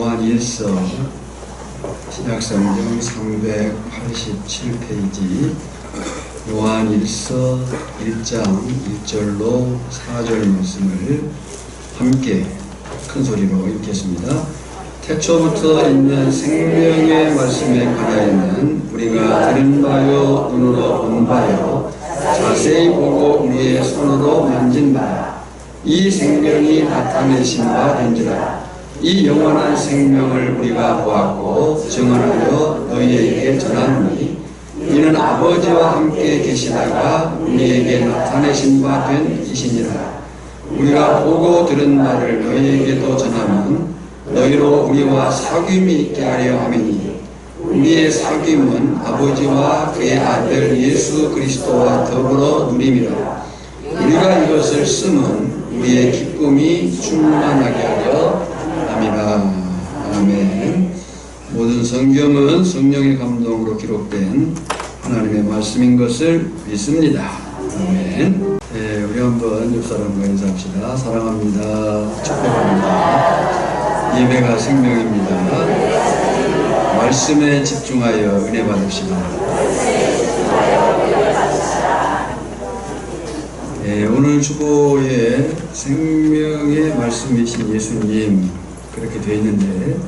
요한 1서 신약성경 387페이지 요한 1서 1장 1절로 4절 말씀을 함께 큰 소리로 읽겠습니다. 태초부터 있는 생명의 말씀에 관하여는 우리가 들은 바요 눈으로 본 바요 자세히 보고 우리의 손으로 만진 바라. 이 생명이 나타내신 바 된지라. 이 영원한 생명을 우리가 보았고 증언하여 너희에게 전하노니 이는 아버지와 함께 계시다가 우리에게 나타내신 바 된 이시니라. 우리가 보고 들은 바를 너희에게도 전하면 너희로 우리와 사귐이 있게 하려 함이니 우리의 사귐은 아버지와 그의 아들 예수 그리스도와 더불어 누림이라. 우리가 이것을 쓰면 우리의 기쁨이 충만하게 하려 함이라. 아멘. 모든 성경은 성령의 감동으로 기록된 하나님의 말씀인 것을 믿습니다. 아멘. 네, 우리 한번 옆사람과 인사합시다. 사랑합니다. 축복합니다. 예배가 생명입니다. 말씀에 집중하여 은혜 받읍시다. 네, 오늘 주보에 생명의 말씀이신 예수님 그렇게 되어 있는데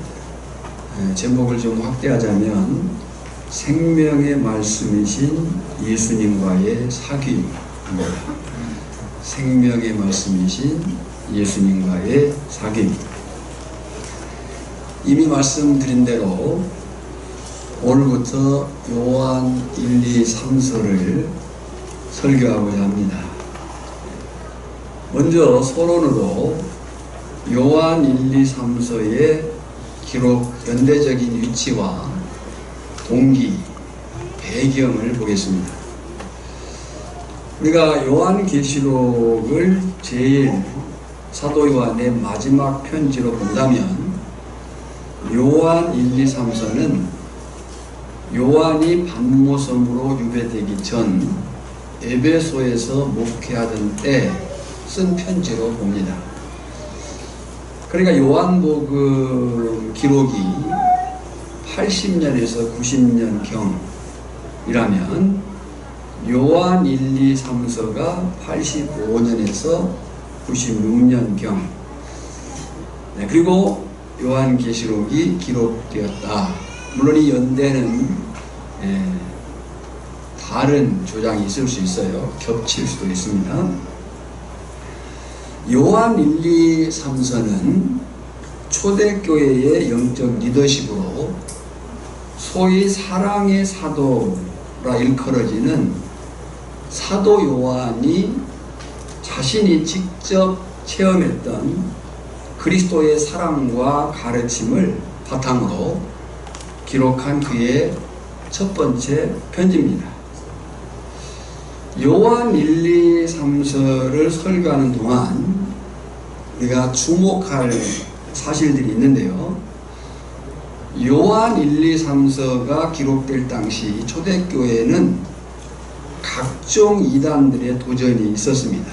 제목을 좀 확대하자면 생명의 말씀이신 예수님과의 사귐입니다. 생명의 말씀이신 예수님과의 사귐. 이미 말씀드린 대로 오늘부터 요한 1, 2, 3서를 설교하고자 합니다. 먼저 서론으로 요한 1, 2, 3서의 기록 연대적인 위치와 동기, 배경을 보겠습니다. 우리가 요한계시록을 제일 사도 요한의 마지막 편지로 본다면 요한 1, 2, 3서는 요한이 반모섬으로 유배되기 전 에베소에서 목회하던 때 쓴 편지로 봅니다. 그러니까 요한복음 기록이 80년에서 90년경이라면 요한 1, 2, 3서가 85년에서 96년경. 네, 그리고 요한계시록이 기록되었다. 물론 이 연대는 다른 조장이 있을 수 있어요. 겹칠 수도 있습니다. 요한 1, 2, 3서는 초대교회의 영적 리더십으로 소위 사랑의 사도라 일컬어지는 사도 요한이 자신이 직접 체험했던 그리스도의 사랑과 가르침을 바탕으로 기록한 그의 첫 번째 편지입니다. 요한 1, 2, 3서를 설교하는 동안 우리가 주목할 사실들이 있는데요. 요한 1, 2, 3서가 기록될 당시 초대교회는 각종 이단들의 도전이 있었습니다.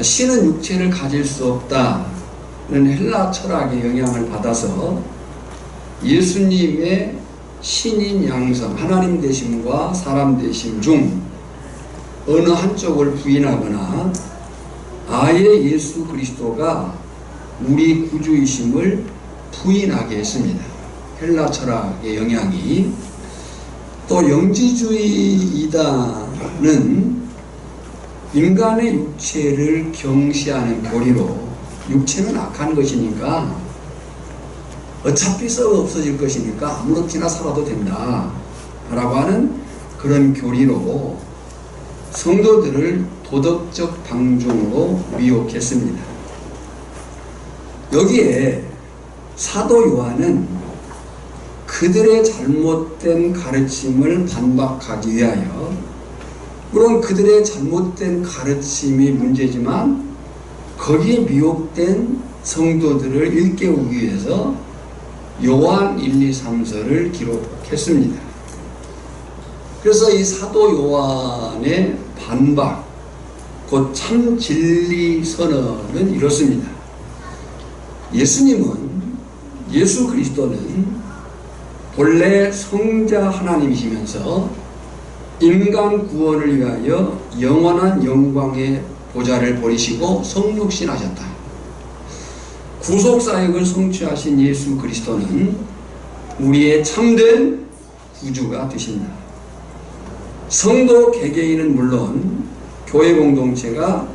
신은 육체를 가질 수 없다는 헬라 철학의 영향을 받아서 예수님의 신인 양성, 하나님 되심과 사람 되심 중 어느 한쪽을 부인하거나 아예 예수 그리스도가 우리 구주이심을 부인하게 했습니다. 헬라 철학의 영향이. 또 영지주의 이단은 인간의 육체를 경시하는 교리로 육체는 악한 것이니까 어차피 썩어 없어질 것이니까 아무렇게나 살아도 된다 라고 하는 그런 교리로 성도들을 도덕적 방종으로 미혹했습니다. 여기에 사도 요한은 그들의 잘못된 가르침을 반박하기 위하여, 물론 그들의 잘못된 가르침이 문제지만 거기에 미혹된 성도들을 일깨우기 위해서 요한 1, 2, 3서를 기록했습니다. 그래서 이 사도 요한의 반박, 곧 참 진리 선언은 이렇습니다. 예수님은 예수 그리스도는 본래 성자 하나님이시면서 인간 구원을 위하여 영원한 영광의 보좌를 버리시고 성육신하셨다. 구속사역을 성취하신 예수 그리스도는 우리의 참된 구주가 되신다. 성도 개개인은 물론 교회 공동체가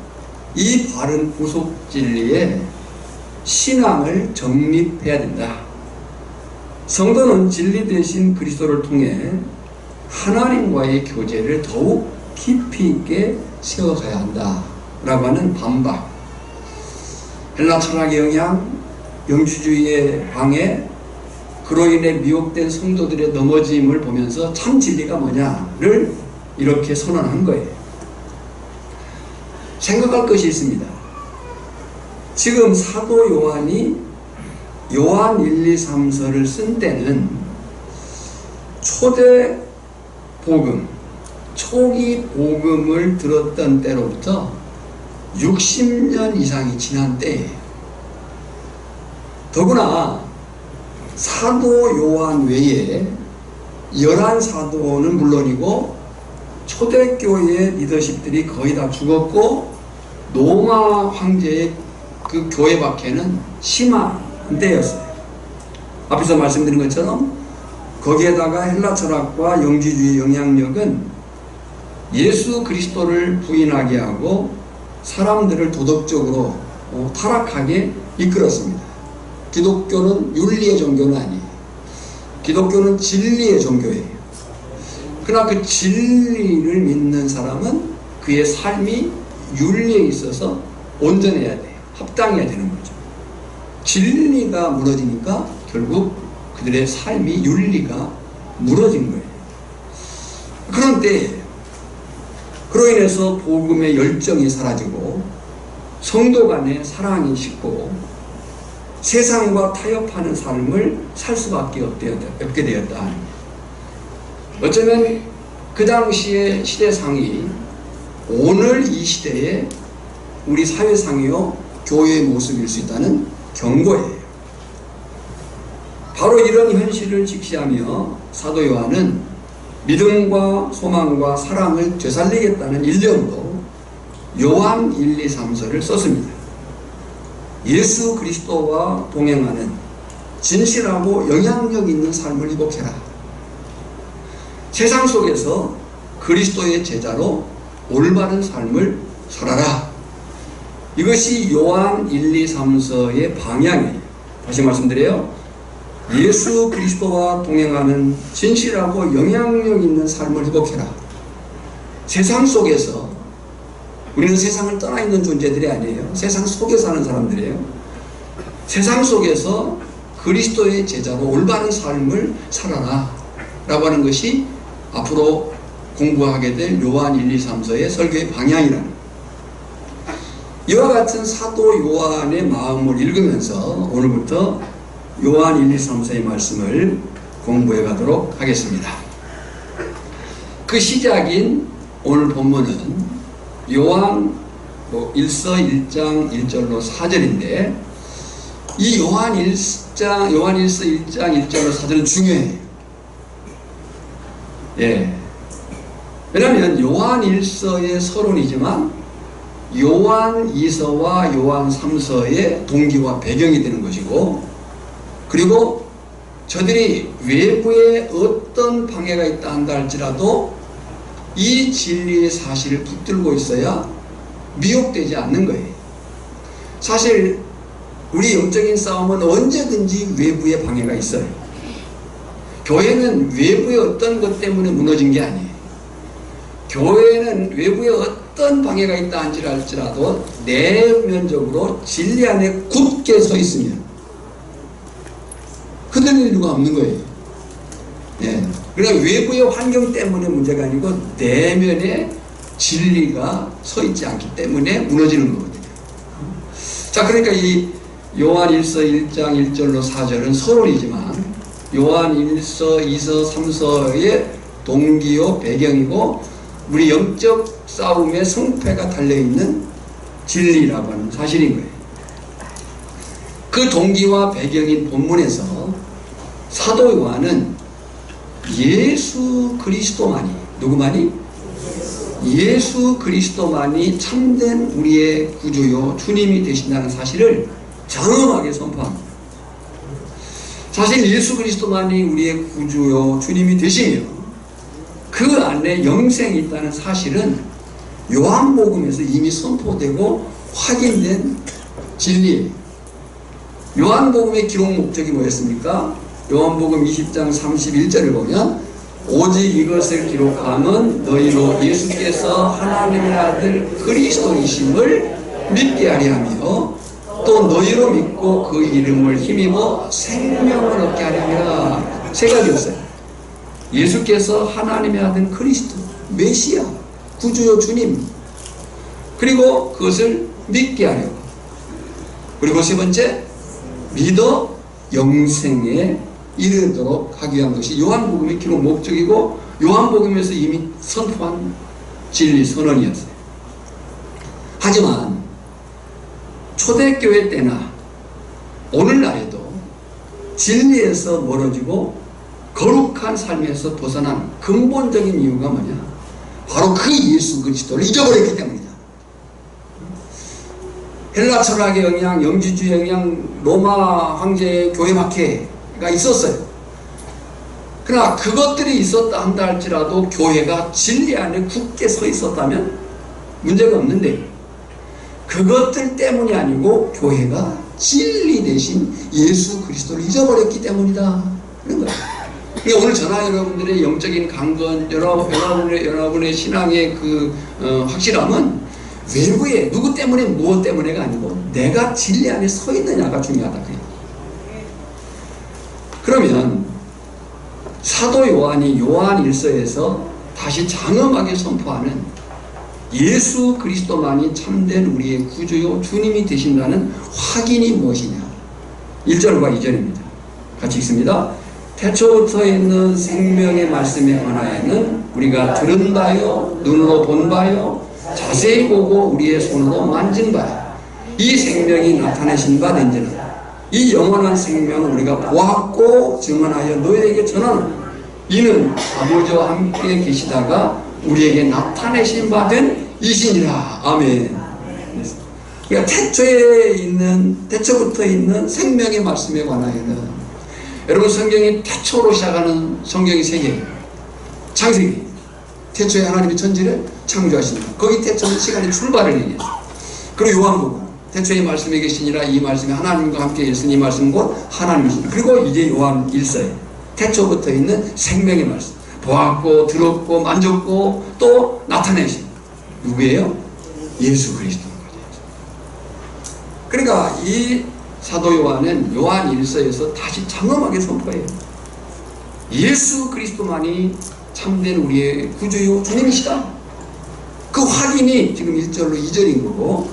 이 바른 구속 진리에 신앙을 정립해야 된다. 성도는 진리 대신 그리스도를 통해 하나님과의 교제를 더욱 깊이 있게 세워가야 한다 라고 하는 반박. 헬라 철학의 영향, 영주주의의 방해, 그로 인해 미혹된 성도들의 넘어짐을 보면서 참 진리가 뭐냐를 이렇게 선언한 거예요. 생각할 것이 있습니다. 지금 사도 요한이 요한 1, 2, 3서를 쓴 때는 초대 복음, 초기 복음을 들었던 때로부터 60년 이상이 지난 때예요. 더구나 사도 요한 외에 11사도는 물론이고 초대교회 리더십들이 거의 다 죽었고 로마 황제의 그 교회 박해는 심한 때였어요. 앞에서 말씀드린 것처럼 거기에다가 헬라 철학과 영지주의 영향력은 예수 그리스도를 부인하게 하고 사람들을 도덕적으로 타락하게 이끌었습니다. 기독교는 윤리의 종교는 아니에요. 기독교는 진리의 종교예요. 그러나 그 진리를 믿는 사람은 그의 삶이 윤리에 있어서 온전해야 돼요. 합당해야 되는 거죠. 진리가 무너지니까 결국 그들의 삶이 윤리가 무너진 거예요. 그런 때에 그로 인해서 복음의 열정이 사라지고 성도 간의 사랑이 식고 세상과 타협하는 삶을 살 수밖에 없게 되었다. 어쩌면 그 당시의 시대상이 오늘 이 시대에 우리 사회상이요 교회의 모습일 수 있다는 경고예요. 바로 이런 현실을 직시하며 사도 요한은 믿음과 소망과 사랑을 되살리겠다는 일념으로 요한 1, 2, 3서를 썼습니다. 예수 그리스도와 동행하는 진실하고 영향력 있는 삶을 회복해라. 세상 속에서 그리스도의 제자로 올바른 삶을 살아라. 이것이 요한 1, 2, 3서의 방향이에요. 다시 말씀드려요. 예수 그리스도와 동행하는 진실하고 영향력 있는 삶을 회복해라. 세상 속에서 우리는 세상을 떠나 있는 존재들이 아니에요. 세상 속에 사는 사람들이에요. 세상 속에서 그리스도의 제자로 올바른 삶을 살아라 라고 하는 것이 앞으로 공부하게 될 요한 1, 2, 3서의 설교의 방향이라는 거예요. 이와 같은 사도 요한의 마음을 읽으면서 오늘부터 요한 1, 2, 3서의 말씀을 공부해 가도록 하겠습니다. 그 시작인 오늘 본문은 요한 1서 1장 1절로 4절인데 이 요한 1서 1장 1절로 4절은 중요해요. 예. 왜냐하면 요한 1서의 서론이지만 요한 2서와 요한 3서의 동기와 배경이 되는 것이고, 그리고 저들이 외부에 어떤 방해가 있다 한다 할지라도 이 진리의 사실을 붙들고 있어야 미혹되지 않는 거예요. 사실 우리 영적인 싸움은 언제든지 외부에 방해가 있어요. 교회는 외부의 어떤 것 때문에 무너진 게 아니에요. 교회는 외부에 어떤 방해가 있다 할지라도 내면적으로 진리 안에 굳게 서 있으면 흔들릴 이유가 없는 거예요. 예. 그러니까 외부의 환경 때문에 문제가 아니고 내면의 진리가 서 있지 않기 때문에 무너지는 거거든요. 자, 그러니까 이 요한 1서 1장 1절로 4절은 서론이지만 요한 1서 2서 3서의 동기요 배경이고 우리 영적 싸움의 성패가 달려있는 진리라고 하는 사실인 거예요. 그 동기와 배경인 본문에서 사도 요한은 예수 그리스도만이, 누구만이? 예수 그리스도만이 참된 우리의 구주요 주님이 되신다는 사실을 장엄하게 선포합니다. 사실 예수 그리스도만이 우리의 구주요 주님이 되시며 그 안에 영생이 있다는 사실은 요한복음에서 이미 선포되고 확인된 진리예요. 요한복음의 기록 목적이 뭐였습니까? 요한복음 20장 31절을 보면 오직 이것을 기록함은 너희로 예수께서 하나님의 아들 그리스도이심을 믿게 하려 하며 또 너희로 믿고 그 이름을 힘입어 생명을 얻게 하려 함이라. 세 가지였어요. 예수께서 하나님의 아들 그리스도, 메시아, 구주요 주님, 그리고 그것을 믿게 하려고, 그리고 세 번째, 믿어 영생에 이르도록 하기 위한 것이 요한복음의 기록 목적이고 요한복음에서 이미 선포한 진리 선언이었어요. 하지만 초대교회 때나 오늘날에도 진리에서 멀어지고 거룩한 삶에서 벗어난 근본적인 이유가 뭐냐? 바로 그 예수 그리스도를 잊어버렸기 때문이다. 헬라 철학의 영향, 영지주의 영향, 로마 황제의 교회 박해가 있었어요. 그러나 그것들이 있었다 한다 할지라도 교회가 진리 안에 굳게 서 있었다면 문제가 없는데, 그것들 때문이 아니고 교회가 진리 대신 예수 그리스도를 잊어버렸기 때문이다 그런 거예요. 그러니까 오늘 저나 여러분들의 영적인 강건, 여러분의 신앙의 확실함은 외부에 누구 때문에 무엇 때문에가 아니고 내가 진리 안에 서 있느냐가 중요하다. 그러면 사도 요한이 요한 1서에서 다시 장엄하게 선포하는 예수 그리스도만이 참된 우리의 구주요 주님이 되신다는 확인이 무엇이냐? 1절과 2절입니다. 같이 읽습니다. 태초부터 있는 생명의 말씀에 관하여는 우리가 들은 바요, 눈으로 본 바요, 자세히 보고 우리의 손으로 만진 바요, 이 생명이 나타내신 바 된지는 이 영원한 생명을 우리가 보았고 증언하여 너희에게 전하는 이는 아버지와 함께 계시다가 우리에게 나타내신 바 된 이시니라. 아멘. 그러니까 태초부터 있는 생명의 말씀에 관하여는, 여러분 성경이 태초로 시작하는 성경이 세 개예요. 창세기, 태초에 하나님이 천지를 창조하신다. 거기 태초는 시간의 출발을 얘기했어요. 그리고 요한복음, 태초에 말씀에 계시니라. 이 말씀이 하나님과 함께 있으니 이 말씀은 곧 하나님이시다. 그리고 이제 요한 1서에 태초부터 있는 생명의 말씀, 보았고 들었고 만졌고 또 나타내신 누구예요? 예수 그리스도인 거죠. 그러니까 이 사도 요한은 요한 1서에서 다시 장엄하게 선포해요. 예수 그리스도만이 참된 우리의 구주요 주님이시다. 그 확인이 지금 1절로 2절인 거고,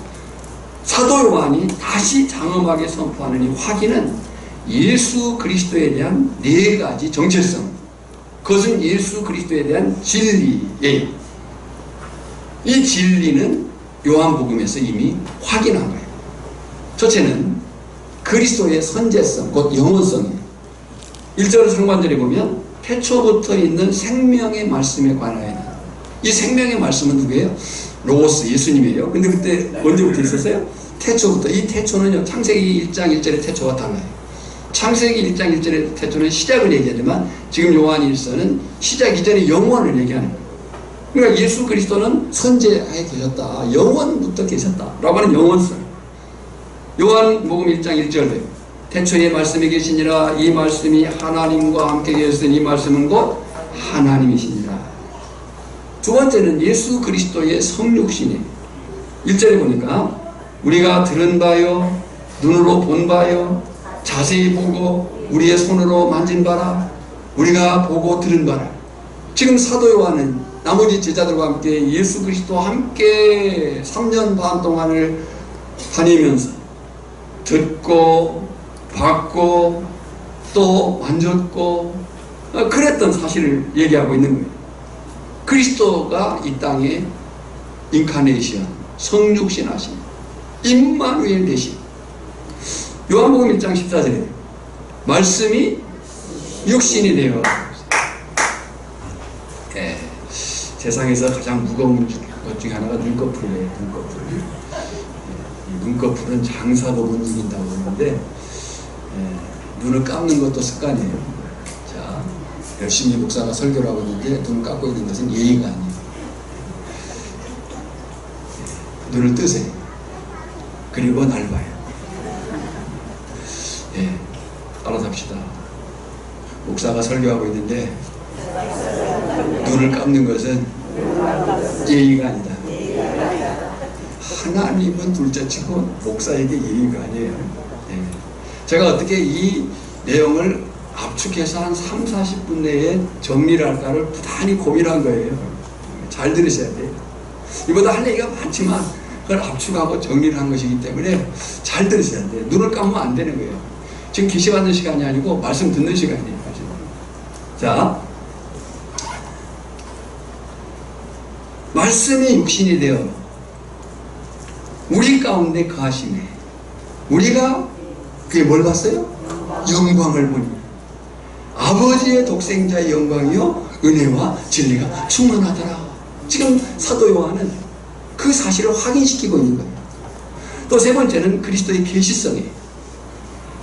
사도 요한이 다시 장엄하게 선포하는 이 확인은 예수 그리스도에 대한 네 가지 정체성, 그것은 예수 그리스도에 대한 진리예요. 이 진리는 요한복음에서 이미 확인한 거예요. 첫째는 그리스도의 선제성, 곧 영원성이에요. 1절 상반절에 보면 태초부터 있는 생명의 말씀에 관하여, 이 생명의 말씀은 누구예요? 로고스, 예수님이에요. 근데 그때 언제부터 있었어요? 태초부터. 이 태초는요, 창세기 1장 1절의 태초와 달라요. 창세기 1장 1절의 태초는 시작을 얘기하지만 지금 요한 1서는 시작 이전의 영원을 얘기하는 거예요. 그러니까 예수 그리스도는 선제하에 계셨다, 영원부터 계셨다 라고 하는 영원성. 요한복음 1장 1절에 태초에 말씀이 계시니라. 이 말씀이 하나님과 함께 계셨으니 이 말씀은 곧 하나님이시니라. 두 번째는 예수 그리스도의 성육신이에요. 1절에 보니까 우리가 들은 바요, 눈으로 본 바요, 자세히 보고 우리의 손으로 만진 바라. 우리가 보고 들은 바라. 지금 사도 요한은 나머지 제자들과 함께 예수 그리스도와 함께 3년 반 동안을 다니면서 듣고 봤고 또 만졌고 그랬던 사실을 얘기하고 있는 거예요. 그리스도가 이 땅에 인카네이션, 성육신하신 임마누엘 되신, 요한복음 1장 14절에 말씀이 육신이 되어. 예, 세상에서 가장 무거운 것 중에 하나가 눈꺼풀이에요. 눈꺼풀. 이 눈꺼풀은 장사도 못 이긴다고 하는데 눈을 감는 것도 습관이에요. 자, 열심히 목사가 설교를 하고 있는데 눈을 감고 있는 것은 예의가 아니에요. 눈을 뜨세요. 그리고 날 봐요. 예, 알아서 합시다. 목사가 설교하고 있는데 눈을 감는 것은 예의가 아니다. 하나님은 둘째치고 목사에게 예의가 아니에요. 예. 제가 어떻게 이 내용을 압축해서 한 3, 40분 내에 정리를 할까를 부단히 고민한 거예요. 잘 들으셔야 돼요. 이보다 할 얘기가 많지만 그걸 압축하고 정리를 한 것이기 때문에 잘 들으셔야 돼요. 눈을 감으면 안 되는 거예요. 지금 계시 받는 시간이 아니고 말씀 듣는 시간이에요. 자, 말씀이 육신이 되어 우리 가운데 거하시네. 우리가 그게 뭘 봤어요? 영광을 보니 아버지의 독생자의 영광이요 은혜와 진리가 충만하더라. 지금 사도 요한은 그 사실을 확인시키고 있는 거예요. 또 세 번째는 그리스도의 계시성이에요.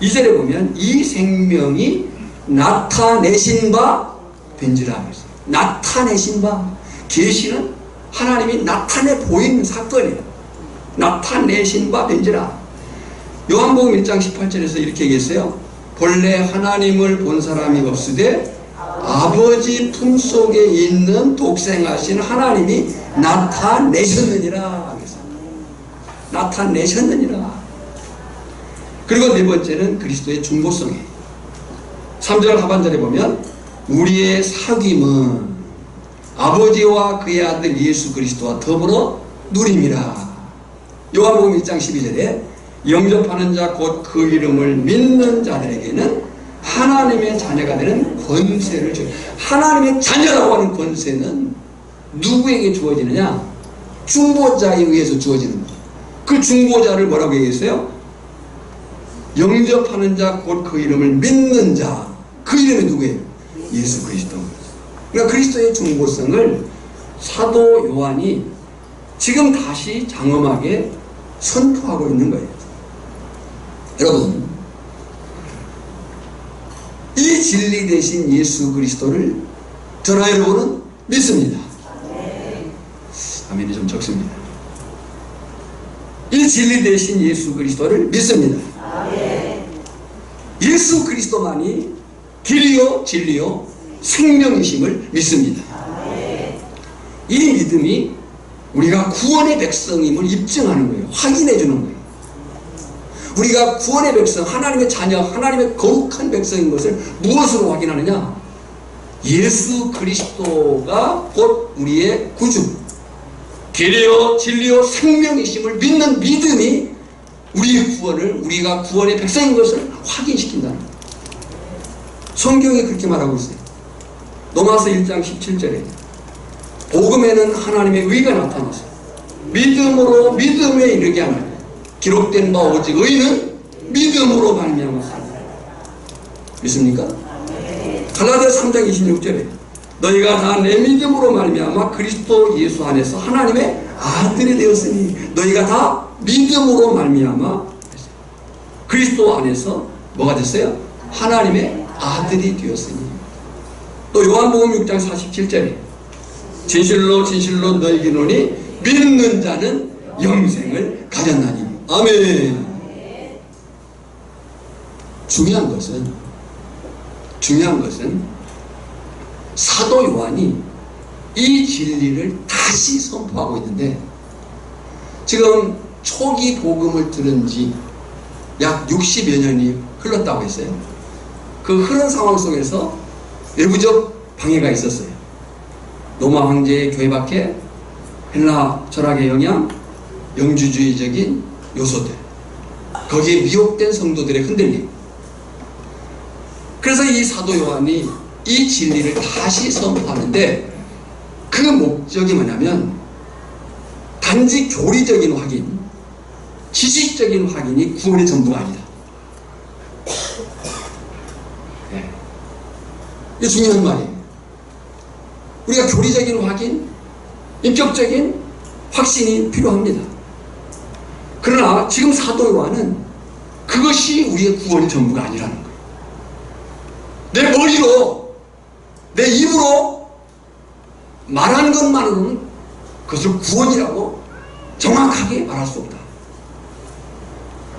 2절에 보면 이 생명이 나타내신 바 된지라. 나타내신 바. 계시는 하나님이 나타내 보이는 사건이에요. 나타내신 바 된지라. 요한복음 1장 18절에서 이렇게 얘기했어요. 본래 하나님을 본 사람이 없으되 아버지 품속에 있는 독생하신 하나님이 나타내셨느니라. 나타내셨느니라. 그리고 네 번째는 그리스도의 중보성이에요. 3절 하반절에 보면 우리의 사귐은 아버지와 그의 아들 예수 그리스도와 더불어 누림이라. 요한복음 1장 12절에 영접하는 자 곧 그 이름을 믿는 자들에게는 하나님의 자녀가 되는 권세를 줘요. 하나님의 자녀라고 하는 권세는 누구에게 주어지느냐? 중보자에 의해서 주어지는 거예요. 그 중보자를 뭐라고 얘기했어요? 영접하는 자 곧 그 이름을 믿는 자. 그 이름이 누구예요? 예수 그리스도. 그러니까 그리스도의 중보성을 사도 요한이 지금 다시 장엄하게 선포하고 있는 거예요. 여러분, 이 진리 대신 예수 그리스도를 저나 여러분은 믿습니다. 아멘이 좀 적습니다. 이 진리 대신 예수 그리스도를 믿습니다. 예수 그리스도만이 길이요 진리요 생명이심을 믿습니다. 이 믿음이 우리가 구원의 백성임을 입증하는 거예요. 확인해 주는 거예요. 우리가 구원의 백성, 하나님의 자녀, 하나님의 거룩한 백성인 것을 무엇으로 확인하느냐? 예수 그리스도가 곧 우리의 구주, 길이요 진리요 생명이심을 믿는 믿음이 우리의 구원을, 우리가 구원의 백성인 것을 확인시킨다는 거예요. 성경이 그렇게 말하고 있어요. 로마서 1장 17절에 복음에는 하나님의 의가 나타났어요. 믿음으로 믿음에 이르게 하는 기록된 바 오직 의는 믿음으로 말미암아 산다. 믿습니까? 갈라디아 3장 26절에 너희가 다 내 믿음으로 말미암아 그리스도 예수 안에서 하나님의 아들이 되었으니 너희가 다 믿음으로 말미암아 그리스도 안에서 뭐가 됐어요? 하나님의 아들이 되었으니. 또 요한복음 6장 47절에 진실로 진실로 너희에게 이르노니 믿는 자는 영생을 가졌나니. 아멘. 중요한 것은 사도 요한이 이 진리를 다시 선포하고 있는데 지금 초기 복음을 들은 지 약 60여 년이 흘렀다고 했어요. 그 흐른 상황 속에서 외부적 방해가 있었어요. 로마 황제의 교회 밖에 헬라 철학의 영향, 영주주의적인 요소들, 거기에 미혹된 성도들의 흔들림. 그래서 이 사도 요한이 이 진리를 다시 선포하는데 그 목적이 뭐냐면 단지 교리적인 확인, 지식적인 확인이 구원의 전부가 아니다. 예. 이게 중요한 말이에요. 우리가 교리적인 확인, 인격적인 확신이 필요합니다. 그러나 지금 사도 요한은 그것이 우리의 구원의 전부가 아니라는 거예요. 내 머리로, 내 입으로 말하는 것만으로는 그것을 구원이라고 정확하게 말할 수 없다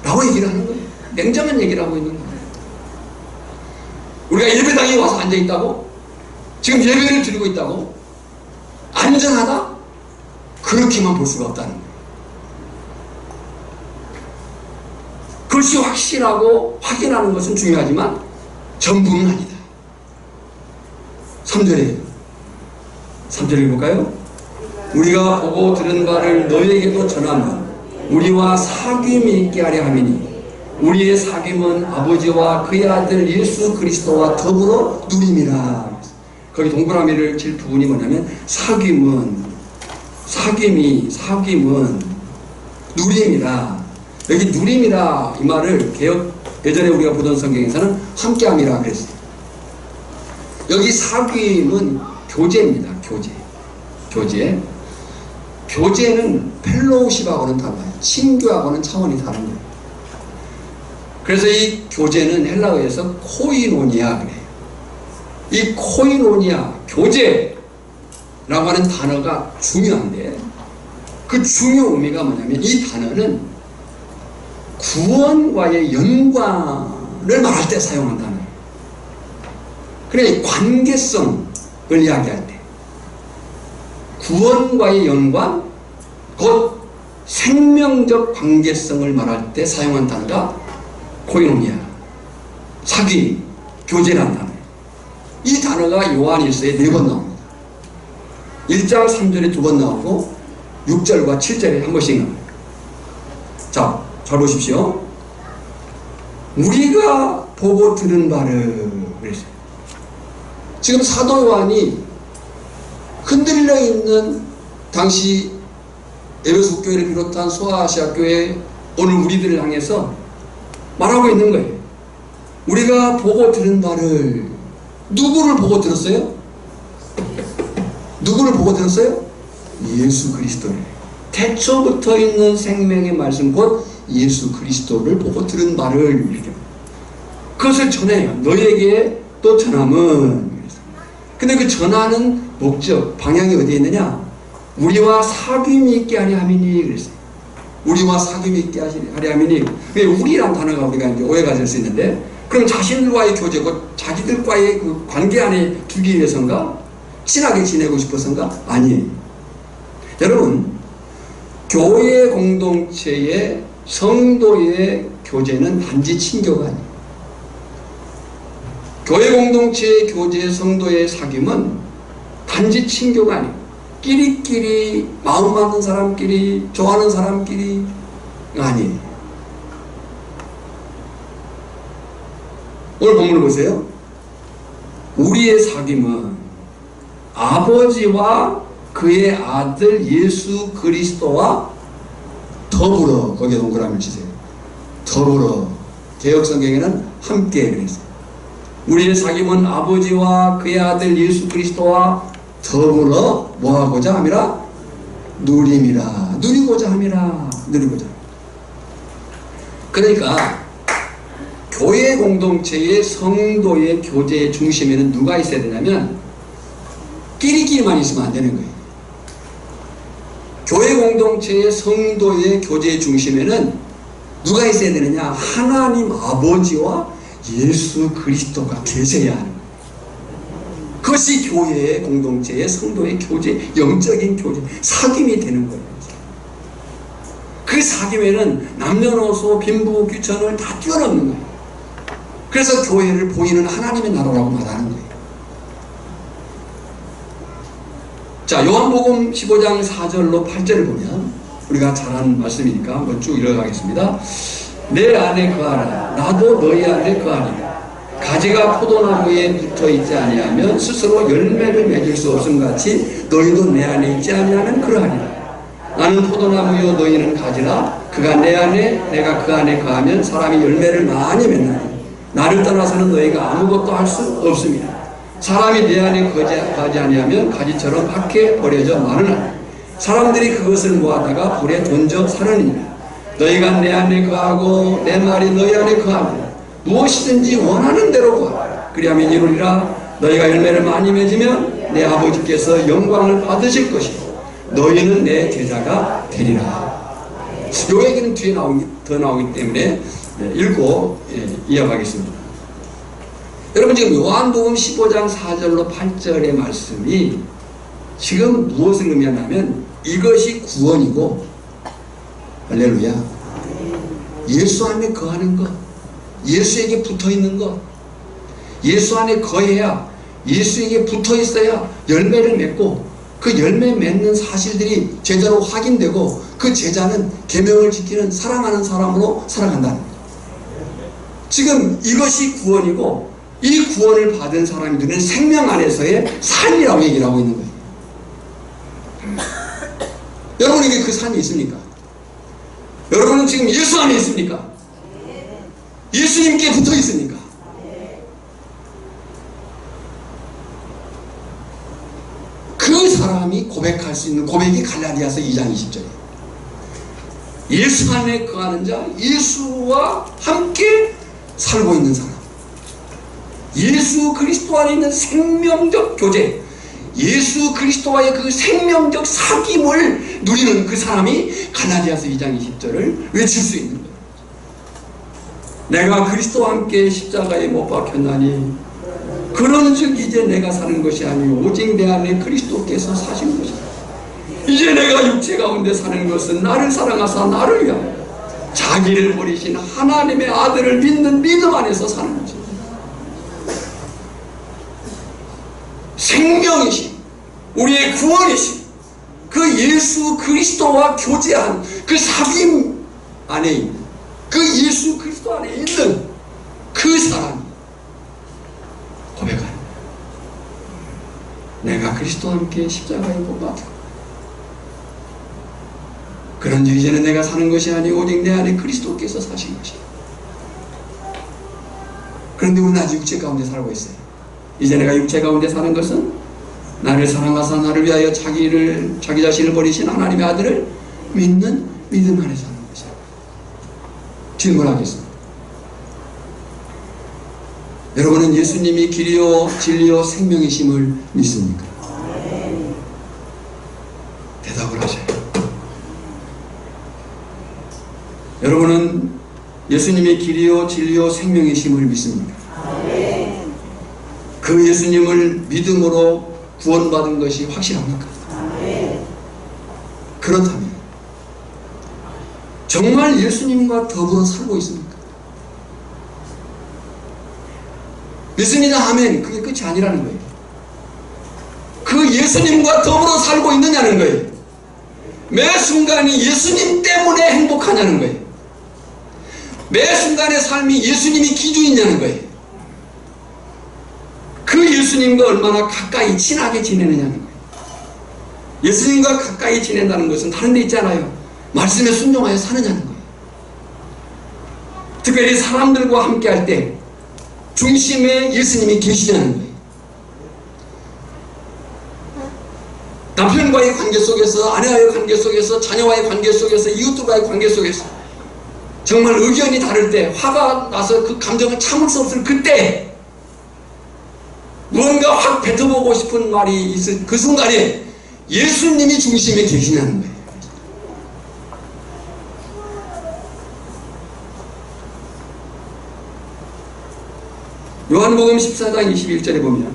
라고 얘기를 하는 거예요. 냉정한 얘기를 하고 있는 거예요. 우리가 예배당에 와서 앉아있다고, 지금 예배를 드리고 있다고 안전하다? 그렇게만 볼 수가 없다는 거예요. 그것이 확실하고 확인하는 것은 중요하지만 전부는 아니다. 3절에 읽어볼까요? 우리가 보고 들은 바를 너희에게도 전하면 우리와 사귐이 있게 하려 함이니 우리의 사귐은 아버지와 그의 아들 예수 그리스도와 더불어 누림이라. 거기 동그라미를 칠 부분이 뭐냐면 사귐은 누림이라. 여기 누림이라 이 말을 예전에 우리가 보던 성경에서는 함께함이라 그랬어요. 여기 사귐은 교제입니다. 교제는 펠로우십하고는 달라요. 친교하고는 차원이 다른 거예요. 그래서 이 교제는 헬라어에서 코이노니아 그래요. 이 코이노니아, 교제라고 하는 단어가 중요한데 그 중요 의미가 뭐냐면 이 단어는 구원과의 연관을 말할 때 사용한 단어예요. 그래, 관계성을 이야기할 때 구원과의 연관, 곧 생명적 관계성을 말할 때 사용한 단어가 코이노니아, 사귐, 교제라는 단어예요. 이 단어가 요한일서에 4번 나옵니다. 1장 3절에 2번 나오고 6절과 7절에 한 번씩 나옵니다. 자, 잘 보십시오. 우리가 보고 들은 바를 그랬어요. 지금 사도 요한이 흔들려 있는 당시 에베소 교회를 비롯한 소아시아 교회 오늘 우리들을 향해서 말하고 있는 거예요. 우리가 보고 들은 바를, 누구를 보고 들었어요? 누구를 보고 들었어요? 예수 그리스도를. 태초부터 있는 생명의 말씀 곧 예수 그리스도를 보고 들은 바를 이렇게 그것을 전해요. 너희에게 또 전함은. 근데 그 전하는 목적, 방향이 어디에 있느냐? 우리와 사귐이 있게 하려 함이니 그랬어요. 우리와 사귐이 있게 하려 함이니. 우리란 단어가 우리가 이제 오해가 될 수 있는데, 그럼 자신들과의 교제, 곧 자기들과의 그 관계 안에 두기 위해서인가? 친하게 지내고 싶어서인가? 아니에요. 여러분, 교회 공동체의 성도의 교제는 단지 친교가 아니에요. 교회 공동체의 교제, 성도의 사귐은 단지 친교가 아니에요. 끼리끼리, 마음 맞는 사람끼리, 좋아하는 사람끼리 아니에요. 오늘 본문을 보세요. 우리의 사귐은 아버지와 그의 아들 예수 그리스도와 더불어, 거기에 동그라미를 치세요. 더불어. 개역성경에는 함께 그랬어요. 우리의 사귐은 아버지와 그의 아들 예수 그리스도와 더불어 뭐하고자 함이라? 누림이라. 누리고자 함이라. 누리고자. 그러니까 교회 공동체의 성도의 교제의 중심에는 누가 있어야 되냐면 끼리끼리만 있으면 안 되는 거예요. 교회 공동체의 성도의 교제의 중심에는 누가 있어야 되느냐? 하나님 아버지와 예수 그리스도가 계셔야 하는 거예요. 그것이 교회의 공동체의 성도의 교제, 영적인 교제, 사귐이 되는 거예요. 그 사귐에는 남녀노소, 빈부, 귀천을 다 뛰어넘는 거예요. 그래서 교회를 보이는 하나님의 나라라고 말하는 거예요. 자, 요한복음 15장 4절로 8절을 보면 우리가 잘 아는 말씀이니까 한번 쭉 읽어가겠습니다. 내 안에 거하라. 나도 너희 안에 거하리라. 가지가 포도나무에 붙어있지 아니하면 스스로 열매를 맺을 수 없음 같이 너희도 내 안에 있지 아니하면 그러하리라. 나는 포도나무요 너희는 가지라. 그가 내 안에 내가 그 안에 거하면 사람이 열매를 많이 맺나니 나를 떠나서는 너희가 아무 아무것도 할 수 없습니다. 사람이 내 안에 거하지 아니하면 가지처럼 밖에 버려져 마르나 사람들이 그것을 모아다가 불에 던져 사르니라. 너희가 내 안에 거하고 내 말이 너희 안에 거하면 무엇이든지 원하는 대로 구하라. 그리하면 이루리라. 너희가 열매를 많이 맺으면 내 아버지께서 영광을 받으실 것이고 너희는 내 제자가 되리라. 이 얘기는 뒤에 더 나오기 때문에 읽고 이어가겠습니다. 여러분, 지금 요한복음 15장 4절로 8절의 말씀이 지금 무엇을 의미하냐면 이것이 구원이고, 할렐루야, 예수 안에 거하는 것, 예수에게 붙어있는 것, 예수 안에 거해야, 예수에게 붙어있어야 열매를 맺고 그 열매 맺는 사실들이 제자로 확인되고 그 제자는 계명을 지키는 사랑하는 사람으로 살아간다는 거예요. 지금 이것이 구원이고 이 구원을 받은 사람들은 생명 안에서의 삶이라고 얘기를 하고 있는 거예요. 여러분에게 그 삶이 있습니까? 여러분은 지금 예수 안에 있습니까? 예수님께 붙어 있습니까? 그 사람이 고백할 수 있는 고백이 갈라디아서 2장 20절이에요. 예수 안에 거하는 자, 예수와 함께 살고 있는 사람, 예수 그리스도 안에 있는 생명적 교제, 예수 그리스도와의 그 생명적 사귐을 누리는 그 사람이 갈라디아서 2장 20절을 외칠 수 있는 거예요. 내가 그리스도와 함께 십자가에 못 박혔나니 그런즉 이제 내가 사는 것이 아니오 오직 내 안에 그리스도께서 사신 것이다. 이제 내가 육체 가운데 사는 것은 나를 사랑하사 나를 위하여 자기를 버리신 하나님의 아들을 믿는 믿음 안에서 사는 것이다. 생명이신 우리의 구원이신 그 예수 그리스도와 교제한 그 사귐 안에 있는 그 예수 그리스도 안에 있는 그 사람이 고백하는 거예요. 내가 그리스도와 함께 십자가에 못 박히고 그런즉 이제는 내가 사는 것이 아니오 오직 내 안에 그리스도께서 사신 것이다. 그런데 우리는 아직 육체 가운데 살고 있어요. 이제 내가 육체 가운데 사는 것은 나를 사랑하사 나를 위하여 자기 자신을 버리신 하나님의 아들을 믿는 믿음 안에 사는 것이다. 질문하겠습니다. 여러분은 예수님이 길이요 진리요 생명이심을 믿습니까? 대답을 하셔요. 여러분은 예수님이 길이요 진리요 생명이심을 믿습니까? 그 예수님을 믿음으로 구원받은 것이 확실합니까? 그렇다면 정말 예수님과 더불어 살고 있습니까? 믿습니다 하면 그게 끝이 아니라는 거예요. 그 예수님과 더불어 살고 있느냐는 거예요. 매 순간이 예수님 때문에 행복하냐는 거예요. 매 순간의 삶이 예수님이 기준이냐는 거예요. 그 예수님과 얼마나 가까이 친하게 지내느냐는 거예요. 예수님과 가까이 지낸다는 것은 다른 데 있잖아요. 말씀에 순종하여 사느냐는 거예요. 특별히 사람들과 함께 할 때 중심에 예수님이 계시냐는 거예요. 남편과의 관계 속에서, 아내와의 관계 속에서, 자녀와의 관계 속에서, 이웃들과의 관계 속에서 정말 의견이 다를 때, 화가 나서 그 감정을 참을 수 없을 그때 무언가 확 뱉어보고 싶은 말이 있을 그 순간에 예수님이 중심에 계시냐는 거예요. 요한복음 14장 21절에 보면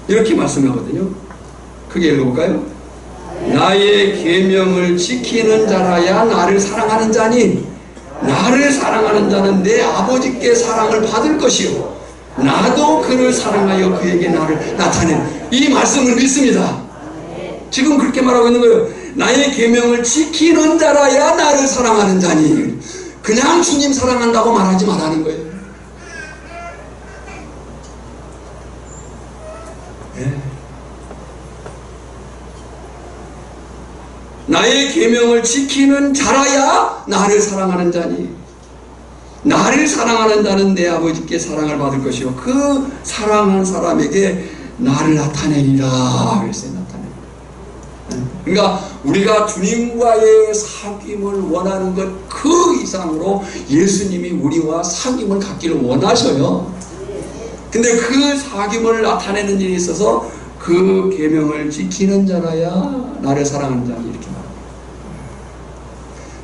이렇게 말씀하거든요. 크게 읽어볼까요? 나의 계명을 지키는 자라야 나를 사랑하는 자니 나를 사랑하는 자는 내 아버지께 사랑을 받을 것이요 나도 그를 사랑하여 그에게 나를 나타낸 이 말씀을 믿습니다. 지금 그렇게 말하고 있는 거예요. 나의 계명을 지키는 자라야 나를 사랑하는 자니 그냥 주님 사랑한다고 말하지 말라는 거예요. 네. 나의 계명을 지키는 자라야 나를 사랑하는 자니 나를 사랑하는 자는 내 아버지께 사랑을 받을 것이요 그 사랑한 사람에게 나를 나타내리라 그랬어요. 나타내리라. 그러니까 우리가 주님과의 사귐을 원하는 것 그 이상으로 예수님이 우리와 사귐을 갖기를 원하셔요. 근데 그 사귐을 나타내는 일에 있어서 그 계명을 지키는 자라야 나를 사랑하는 자니 이렇게 말합니다.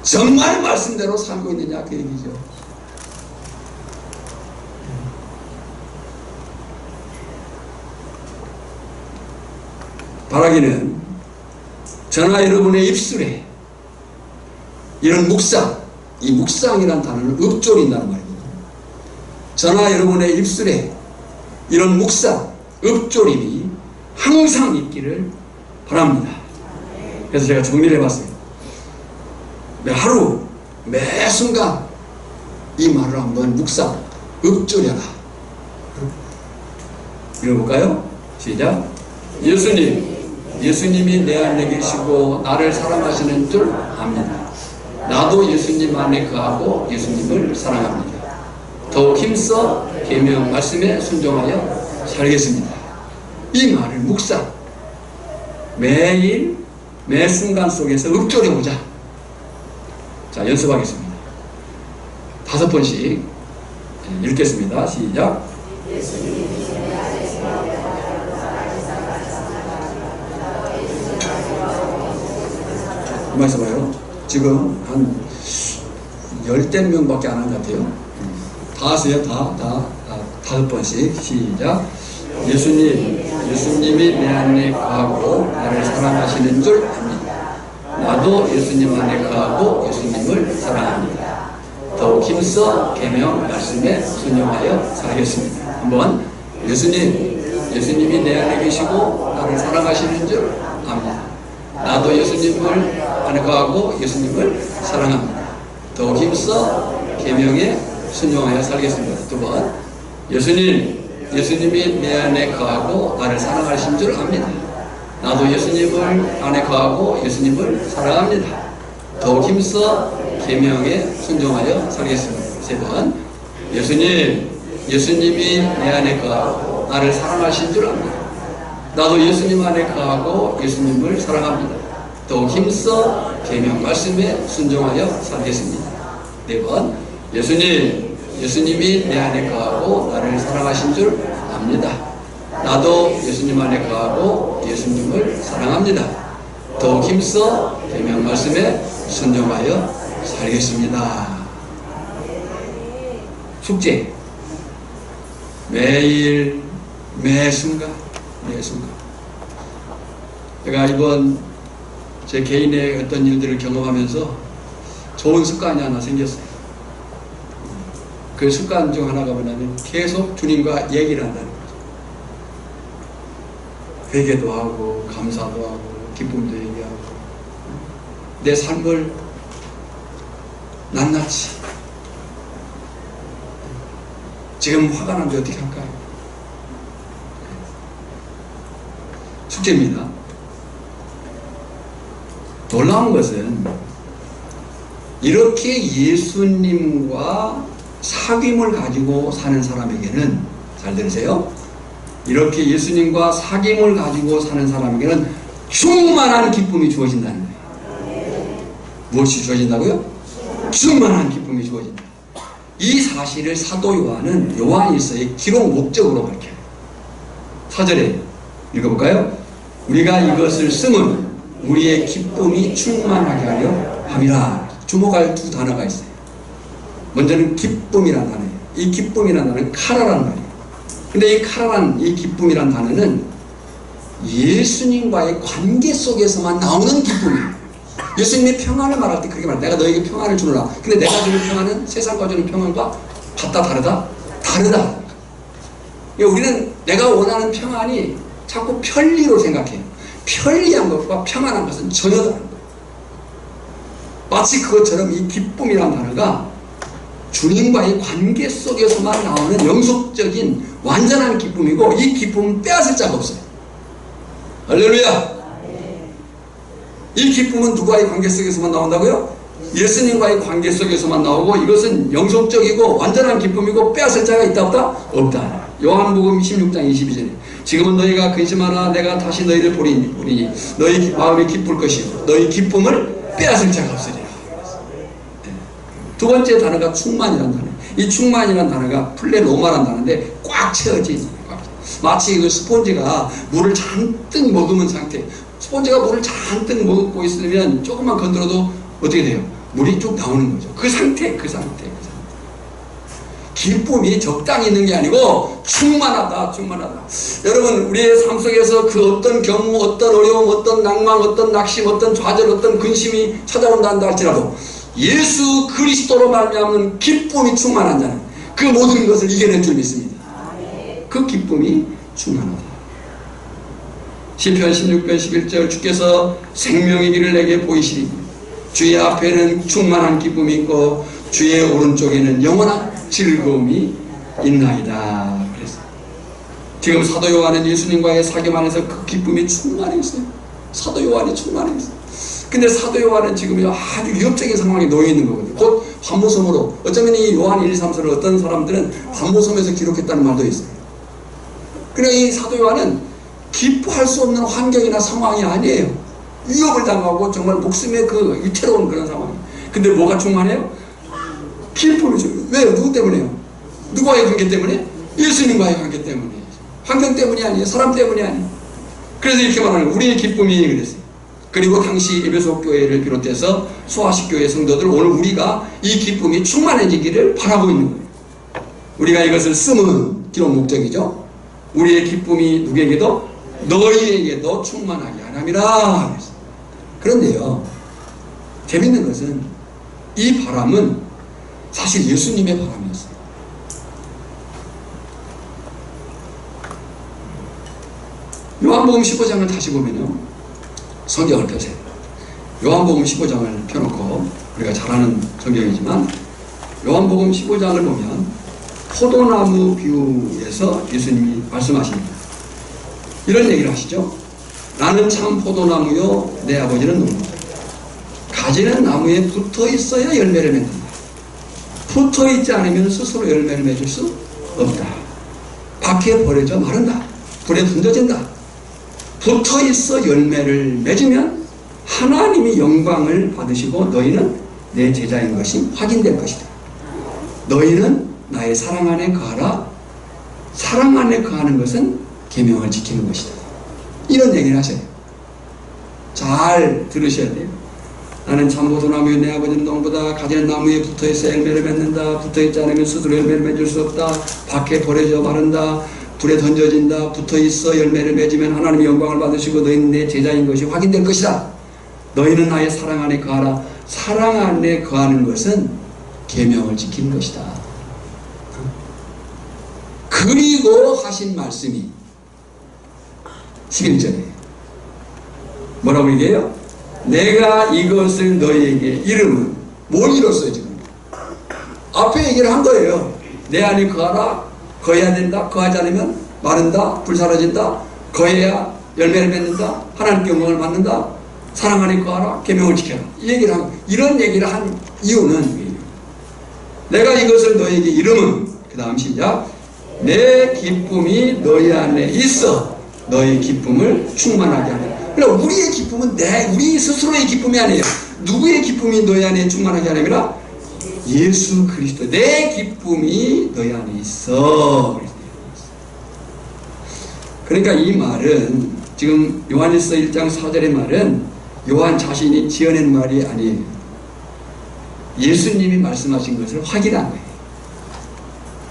정말 말씀대로 살고 있느냐 그 얘기죠. 바라기는 저나 여러분의 입술에 이런 묵상, 이 묵상이라는 단어는 읊조린다는 말이거든요. 저나 여러분의 입술에 이런 묵상, 읊조림이 항상 있기를 바랍니다. 그래서 제가 정리를 해봤어요. 매 하루, 매 순간 이 말을 한번 묵상, 읊조려라. 읽어볼까요? 시작. 예수님이 내 안에 계시고 나를 사랑하시는 줄 압니다. 나도 예수님 안에 거하고 예수님을 사랑합니다. 더욱 힘써 계명 말씀에 순종하여 살겠습니다. 이 말을 묵상, 매일 매 순간 속에서 읊조려보자. 자, 연습하겠습니다. 5번씩 읽겠습니다. 시작. 가만있어 봐요. 지금 한 10대 명밖에 안 한 것 같아요. 다 하세요. 다 5번씩 시작. 예수님이 내 안에 거하고 나를 사랑하시는 줄 압니다. 나도 예수님 안에 거하고 예수님을 사랑합니다. 더욱 힘써 계명 말씀에 순종하여 살겠습니다. 한번 예수님이 내 안에 계시고 나를 사랑하시는 줄 압니다. 나도 예수님을 안에 거하고 예수님을 사랑합니다. 더욱 힘써 계명에 순종하여 살겠습니다. 2번 예수님이 내 안에 거하고 나를 사랑하신 줄 압니다. 나도 예수님을 안에 거하고 예수님을 사랑합니다. 더욱 힘써 계명에 순종하여 살겠습니다. 3번 예수님이 내 안에 거하고 나를 사랑하신 줄 압니다. 나도 예수님 안에 거하고 예수님을 사랑합니다. 더욱 힘써 계명 말씀에 순종하여 살겠습니다. 4번 예수님이 내 안에 거하고 나를 사랑하신 줄 압니다. 나도 예수님 안에 거하고 예수님을 사랑합니다. 더욱 힘써 계명 말씀에 순종하여 살겠습니다. 숙제. 매일 매 순간 제가 이번 제 개인의 어떤 일들을 경험하면서 좋은 습관이 하나 생겼어요. 그 습관 중 하나가 뭐냐면 계속 주님과 얘기를 한다는 거죠. 회개도 하고 감사도 하고 기쁨도 얘기하고 내 삶을 낱낱이 지금 화가 나는데 어떻게 할까요? 숙제입니다. 놀라운 것은 이렇게 예수님과 사귐을 가지고 사는 사람에게는, 잘 들으세요, 이렇게 예수님과 사귐을 가지고 사는 사람에게는 충만한 기쁨이 주어진다는 거예요. 무엇이 주어진다고요? 충만한 기쁨이 주어진다. 이 사실을 사도 요한은 요한일서의 기록 목적으로 밝혀요. 4절에 읽어볼까요? 우리가 이것을 쓰면 우리의 기쁨이 충만하게 하려 함이라. 주목할 2 단어가 있어요. 먼저는 기쁨이라는 단어예요. 이 기쁨이라는 단어는 카라라는 말이에요. 근데 이 카라란, 이 기쁨이라는 단어는 예수님과의 관계 속에서만 나오는 기쁨이에요. 예수님이 평안을 말할 때 그렇게 말해요. 내가 너에게 평안을 주노라. 근데 내가 주는 평안은 세상과 주는 평안과 같다 다르다? 다르다. 우리는 내가 원하는 평안이 자꾸 편리로 생각해요. 편리한 것과 평안한 것은 전혀 다른 거예요. 마치 그것처럼 이 기쁨이라는 단어가 주님과의 관계 속에서만 나오는 영속적인 완전한 기쁨이고, 이 기쁨은 빼앗을 자가 없어요. 할렐루야! 이 기쁨은 누구와의 관계 속에서만 나온다고요? 예수님과의 관계 속에서만 나오고 이것은 영속적이고 완전한 기쁨이고 빼앗을 자가 있다 없다? 없다. 요한복음 16장 22절에 지금은 너희가 근심하라 내가 다시 너희를 보리니 너희 마음이 기쁠 것이요 너희 기쁨을 빼앗을 자가 없으리라. 두 번째 단어가 충만이라는 단어. 이 충만이라는 단어가 플레로마라는 단어인데 꽉 채워진, 마치 그 스폰지가 물을 잔뜩 머금은 상태. 스폰지가 물을 잔뜩 머금고 있으면 조금만 건드려도 어떻게 돼요? 물이 쭉 나오는 거죠. 그 상태. 기쁨이 적당히 있는 게 아니고 충만하다. 여러분, 우리의 삶 속에서 그 어떤 경우, 어떤 어려움, 어떤 낭만, 어떤 낙심, 어떤 좌절, 어떤 근심이 찾아온다 한다 할지라도 예수 그리스도로 말미암는 기쁨이 충만한 자는 그 모든 것을 이겨낼 줄 믿습니다. 그 기쁨이 충만하다. 시편 16편 11절 주께서 생명의 길을 내게 보이시리 주의 앞에는 충만한 기쁨이 있고 주의 오른쪽에는 영원한 즐거움이 있나이다. 그랬어요. 지금 사도 요한은 예수님과의 사귐 안에서 그 기쁨이 충만해 있어요. 사도 요한이 충만해 있어요. 근데 사도 요한은 지금 아주 위협적인 상황에 놓여 있는 거거든요. 곧 반모섬으로, 어쩌면 이 요한 1, 2, 3서를 어떤 사람들은 반모섬에서 기록했다는 말도 있어요. 그러니까 이 사도 요한은 기뻐할 수 없는 환경이나 상황이 아니에요. 위협을 당하고 정말 목숨의 그 위태로운 그런 상황이에요. 근데 뭐가 충만해요? 기쁨이죠. 왜요? 누구 때문에요? 누구와의 관계 때문에? 예수님과의 관계 때문에. 환경 때문이 아니에요. 사람 때문이 아니에요. 그래서 이렇게 말하는 거예요. 우리의 기쁨이 그랬어요. 그리고 당시 에베소 교회를 비롯해서 소아식 교회 성도들 오늘 우리가 이 기쁨이 충만해지기를 바라고 있는 거예요. 우리가 이것을 쓰면 기록 목적이죠. 우리의 기쁨이 누구에게도 너희에게도 충만하게 하람이라. 그런데요, 재밌는 것은 이 바람은 사실 예수님의 바람이었어요. 요한복음 15장을 다시 보면요, 성경을 펴세요. 요한복음 15장을 펴놓고, 우리가 잘 아는 성경이지만 요한복음 15장을 보면 포도나무 비유에서 예수님이 말씀하십니다. 이런 얘기를 하시죠. 나는 참 포도나무요 내 아버지는 농부. 가지는 나무에 붙어 있어야 열매를 맺는다. 붙어 있지 않으면 스스로 열매를 맺을 수 없다. 밖에 버려져 마른다. 불에 던져진다. 붙어 있어 열매를 맺으면 하나님이 영광을 받으시고 너희는 내 제자인 것이 확인될 것이다. 너희는 나의 사랑 안에 거하라. 사랑 안에 거하는 것은 계명을 지키는 것이다. 이런 얘기를 하셔요. 잘 들으셔야 돼요. 나는 참포도나무에 내 아버지는 농부다. 가지는 나무에 붙어있어 열매를 맺는다. 붙어있지 않으면 스스로 열매를 맺을 수 없다. 밖에 버려져 마른다. 불에 던져진다. 붙어있어 열매를 맺으면 하나님의 영광을 받으시고 너희는 내 제자인 것이 확인될 것이다. 너희는 나의 사랑 안에 거하라. 사랑 안에 거하는 것은 계명을 지키는 것이다. 그리고 하신 말씀이 11절에 뭐라고 얘기해요? 내가 이것을 너희에게 이름은 뭘 이뤘어요 지금? 앞에 얘기를 한 거예요. 내 안에 거하라. 거해야 된다. 거하지 않으면 마른다. 불사라진다. 거해야 열매를 맺는다. 하나님께 영광을 받는다. 사랑 안에 거하라. 계명을 지켜라. 이 얘기를 한, 이런 얘기를 한 이유는 내가 이것을 너희에게 이름은 그 다음 시작 내 기쁨이 너희 안에 있어 너희 기쁨을 충만하게 하라. 그러니까 우리의 기쁨은 우리 스스로의 기쁨이 아니에요. 누구의 기쁨이 너희 안에 충만하게 하려면 예수 그리스도 내 기쁨이 너희 안에 있어. 그러니까 이 말은 지금 요한일서 1장 4절의 말은 요한 자신이 지어낸 말이 아니에요. 예수님이 말씀하신 것을 확인한 거예요.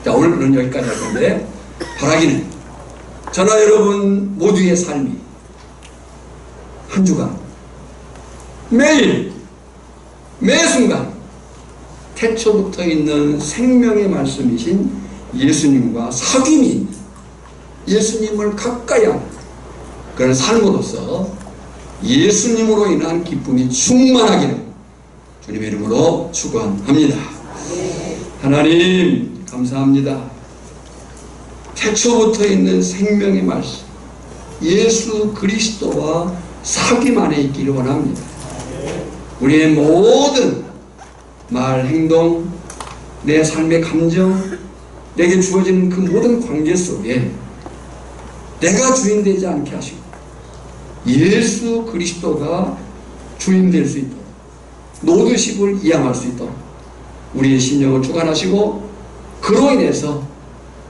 자, 오늘은 여기까지 할 건데 바라기는 저나 여러분 모두의 삶이 한 주간 매일 매 순간 태초부터 있는 생명의 말씀이신 예수님과 사귐이 있는 예수님을 가까이 하는 그런 삶으로서 예수님으로 인한 기쁨이 충만하기를 주님의 이름으로 축원합니다. 하나님 감사합니다. 태초부터 있는 생명의 말씀 예수 그리스도와 사귐 안에 있기를 원합니다. 우리의 모든 말, 행동, 내 삶의 감정, 내게 주어지는 그 모든 관계 속에 내가 주인 되지 않게 하시고 예수 그리스도가 주인 될 수 있도록 노드십을 이양할 수 있도록 우리의 심령을 주관하시고 그로 인해서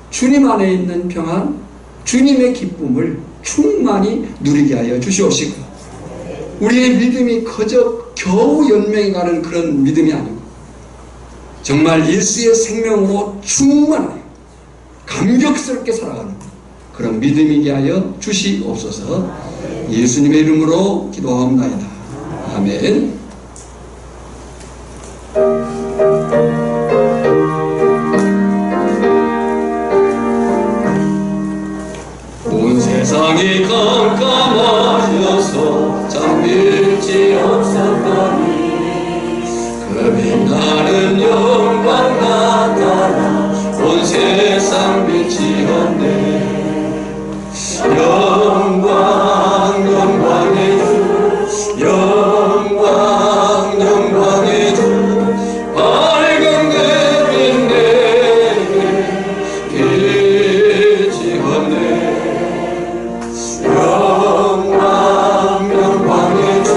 주님 안에 있는 평안, 주님의 기쁨을 충만히 누리게 하여 주시옵시고 우리의 믿음이 그저 겨우 연명해 가는 그런 믿음이 아니고 정말 예수의 생명으로 충만하여 감격스럽게 살아가는 그런 믿음이게 하여 주시옵소서. 예수님의 이름으로 기도하옵나이다. 아멘. 온 세상이 깜깜하여서 잠길지 없었더니 그 빛나는 영광 나타나 온 세상 빛이었네. 영광 영광의 주 영광 영광의 주 밝은 그 빛 내게 비치었네. 영광 영광의 주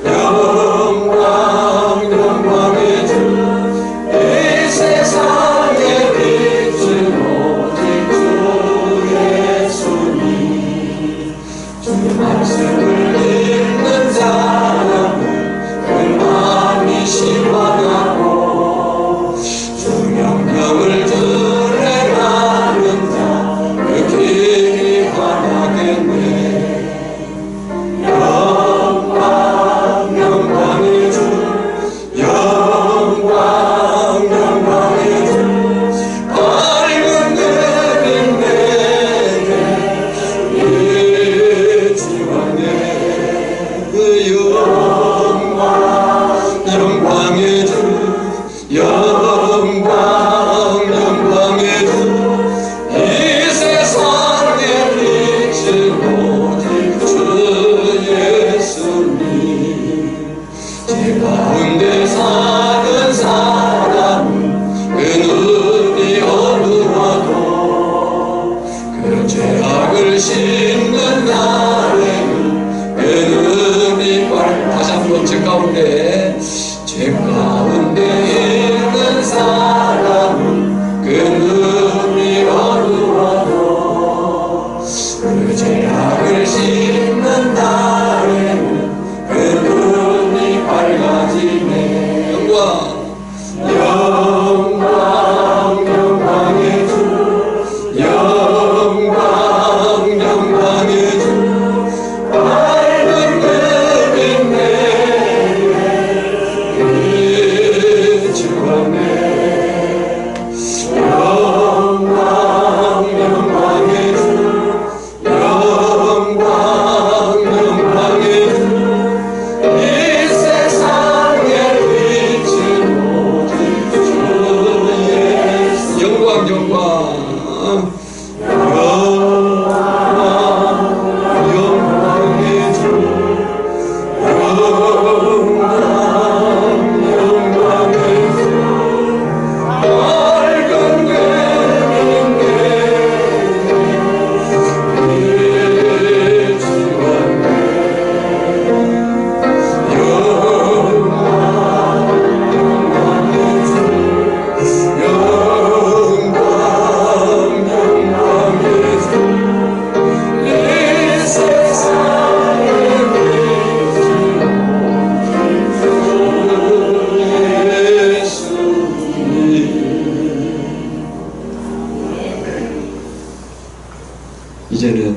영광 영광의 주 이 세상의 빛은 오직 주 예수님. 주 말씀을 읽는 사람은 그 마음이 시원하고 주 명령을 들어가는 자 그 길이 환하겠네. 영광 영광의 주 영광 영광의 주 밝은 그 빛 내게 비치었네. 그 영광 영광의 주 영광 영광의 주 이 세상의 빛은 오직 주 예수님. 제 가운데 사는 사람은 그 눈이 어두워도 그 죄악을 씻는 날에는 그 눈이 다시 한번 제 가운데 있는 사람은 그 눈이 어두워도 그 죄악을 씻는 날에는 그 눈이 밝아지네. 영광 영광 영광의 주 영광 영광의 주 밝은 그 빛 내게 비추었네. 영광 영광의 주 영광 영광의 주 이 세상의 빛은 오직 주 예수. 영광 영광 영광의 주 영광 영광의 주 밝은 그 빛 내게 비추었네. 이제는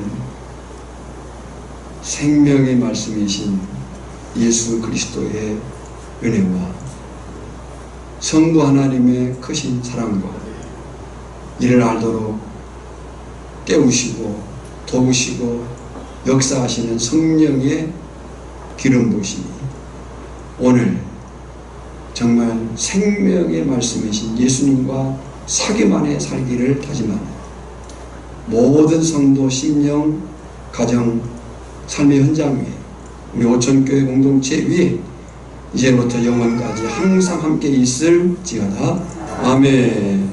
생명의 말씀이신 예수 그리스도의 은혜와 성도 하나님의 크신 사랑과 이를 알도록 깨우시고 도우시고 역사하시는 성령의 기름 부으심이 오늘 정말 생명의 말씀이신 예수님과 사귐 안에 살기를 다짐하는 모든 성도 심령, 가정, 삶의 현장 위에 우리 오천교회 공동체 위에 이제부터 영원까지 항상 함께 있을지어다. 아멘.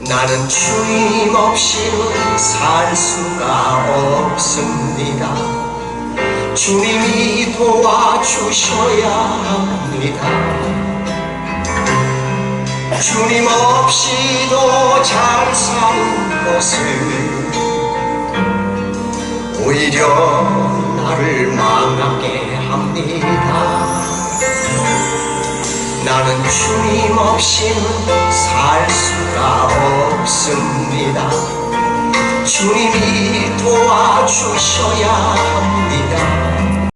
나는 주님 없이는 살 수가 없습니다. 주님이 도와주셔야 합니다. 주님 없이도 잘 사는 것은 오히려 나를 망하게 합니다. 나는 주님 없이는 살 수가 없습니다. 주님이 도와주셔야 합니다.